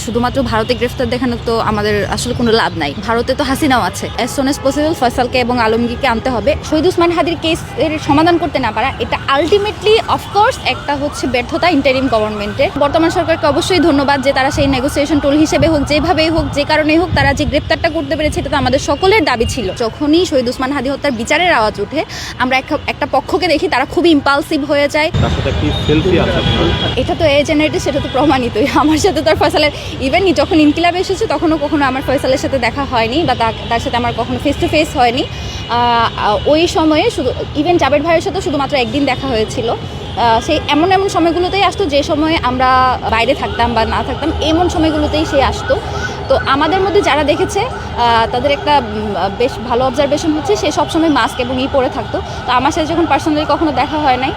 শুধুমাত্র ভারতে গ্রেফতার দেখানো তো আমাদের আসলে কোনো লাভ নাই। ভারতে তো হাসিনাও আছে। অ্যাজ সুন অ্যাজ পসিবল ফয়সালকে এবং আলমগীরকে আনতে হবে। শহীদ ওসমান হাদির কেসের সমাধান করতে না পারা এটা আলটিমেটলি অফকোর্স একটা হচ্ছে ব্যর্থতা ইন্টারিম গভর্নমেন্টের। বর্তমান সরকারকে অবশ্যই ধন্যবাদ যে তারা সেই নেগোসিয়েশন টুল হিসেবে হোক, যেভাবেই হোক, যে কারণেই হোক, তারা যে গ্রেফতারটা করতে পেরেছে এটা তো আমাদের সকলের দাবি ছিল। যখনই শহীদ ওসমান হাদি হত্যার বিচারের আওয়াজ ওঠে আমরা একটা পক্ষকে দেখি তারা খুবই ইম্পালসিভ হয়ে যায়। এটা তো এ জেনারেটে সেটা তো প্রমাণিতই। আমার সাথে তো আর ফয়সালের ইভেন যখন ইনকিলাবে এসেছে তখনও কখনো আমার ফয়সালের সাথে দেখা হয়নি বা তার সাথে আমার কখনো ফেস টু ফেস হয়নি। ওই সময়ে শুধু ইভেন জাবের ভাইয়ের সাথে শুধুমাত্র একদিন দেখা হয়েছিল। সেই এমন সময়গুলোতেই আসতো যে সময়ে আমরা বাইরে থাকতাম বা না থাকতাম, এমন সময়গুলোতেই সে আসতো। তো আমাদের মধ্যে যারা দেখেছে তাদের একটা বেশ ভালো অবজারভেশন হচ্ছে সে সবসময় মাস্ক এবং পরে থাকতো। তো আমার সাথে যখন পার্সোনালি কখনো দেখা হয় নাই,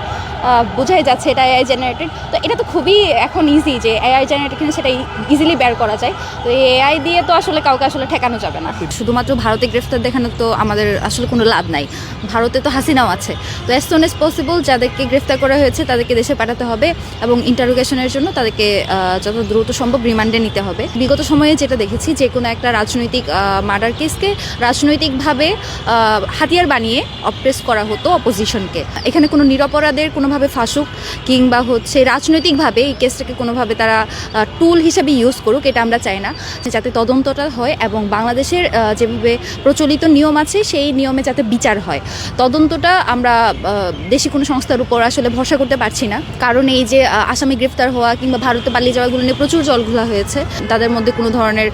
বোঝাই যাচ্ছে এটা এআই জেনারেটেড। তো এটা তো খুবই এখন ইজি যে এআই জেনারেটেড কিনা সেটা ইজিলি বের করা যায়। তো এই এআই দিয়ে তো আসলে কাউকে আসলে ঠেকানো যাবে না। শুধুমাত্র ভারতে গ্রেফতার দেখানো তো আমাদের আসলে কোনো লাভ নাই। ভারতে তো হাসিনাও আছে। তো অ্যাজ সুন অ্যাজ পসিবল যাদেরকে গ্রেফতার করা হয়েছে তাদেরকে দেশে পাঠাতে হবে এবং ইন্টারোগেশনের জন্য তাদেরকে যত দ্রুত সম্ভব রিমান্ডে নিতে হবে। বিগত সময়ে যেটা দেখেছি যে কোনো একটা রাজনৈতিক মার্ডার কেসকে রাজনৈতিকভাবে হাতিয়ার বানিয়ে অপ্রেস করা হতো অপোজিশনকে। এখানে কোনো নিরপরাধের কোনোভাবে ফাঁসুক কিংবা হচ্ছে রাজনৈতিকভাবে এই কেসটাকে কোনোভাবে তারা টুল হিসেবে ইউজ করুক, এটা আমরা চাই না। যাতে তদন্তটা হয় এবং বাংলাদেশের যেভাবে প্রচলিত নিয়ম আছে সেই নিয়মে যাতে বিচার হয়। তদন্তটা আমরা দেশি কোনো সংস্থার উপর আসলে ভরসা করতে পারছি না, কারণ এই যে আসামি গ্রেফতার হওয়া কিংবা ভারতে পালিয়ে যাওয়াগুলো নিয়ে প্রচুর জলঘোলা হয়েছে। তাদের মধ্যে কোনো ধরনের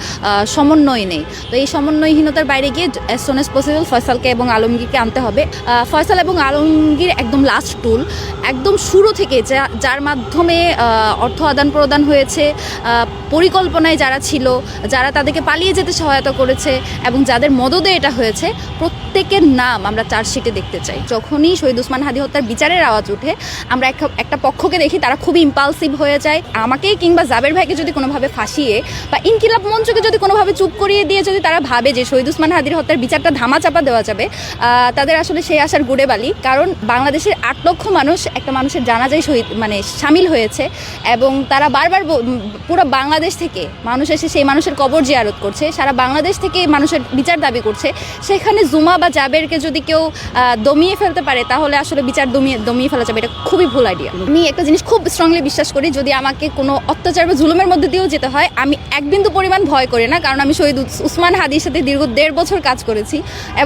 সমন্বয় নেই। তো এই সমন্বয়হীনতার বাইরে গিয়ে অ্যাজ সুন অ্যাজ পসিবল ফয়সালকে এবং আলমগীরকে আনতে হবে। ফয়সাল এবং আলমগীর একদম লাস্ট টুল, একদম শুরু থেকে যার মাধ্যমে অর্থ আদান প্রদান হয়েছে, পরিকল্পনায় যারা ছিল, যারা তাদেরকে পালিয়ে যেতে সহায়তা করেছে এবং যাদের মদদে এটা হয়েছে, প্রত্যেকের নাম আমরা চার্জশিটে দেখতে চাই। যখনই শহীদ ওসমান হাদি হত্যার বিচারের আওয়াজ ওঠে আমরা একটা পক্ষকে দেখি তারা খুবই ইম্পালসিভ হয়ে যায়। আমাকে কিংবা জাবের ভাইকে যদি কোনোভাবে ফাঁসিয়ে বা ইনকিলাব মঞ্চকে যদি কোনোভাবে চুপ করিয়ে দিয়ে যদি তারা ভাবে যে শহীদ ওসমান হাদির হত্যার বিচারটা ধামাচাপা দেওয়া যাবে, তাদের আসলে সেই আশার গুড়ে বালি। কারণ বাংলাদেশের 8 লক্ষ মানুষ একটা মানুষের জানাজায় সামিল হয়েছে এবং তারা বারবার পুরো বাংলাদেশ থেকে মানুষ এসে সেই মানুষের কবর জিয়ারত করছে, সারা বাংলাদেশ থেকে মানুষের বিচার দাবি করছে। সেখানে জুমা বা জাবেরকে যদি কেউ দমিয়ে ফেলতে পারে তাহলে আসলে বিচার দমিয়ে ফেলা যাবে, এটা খুবই ভুল আইডিয়া। আমি একটা জিনিস খুব স্ট্রংলি বিশ্বাস করি, যদি আমাকে কোনো অত্যাচার বা জুলুমের মধ্যে দিয়েও যেতে হয় আমি এক বিন্দু পরিমাণ ভয় করি না, কারণ আমি শহীদ ওসমান হাদির সাথে দীর্ঘ 1.5 বছর কাজ করেছি এবং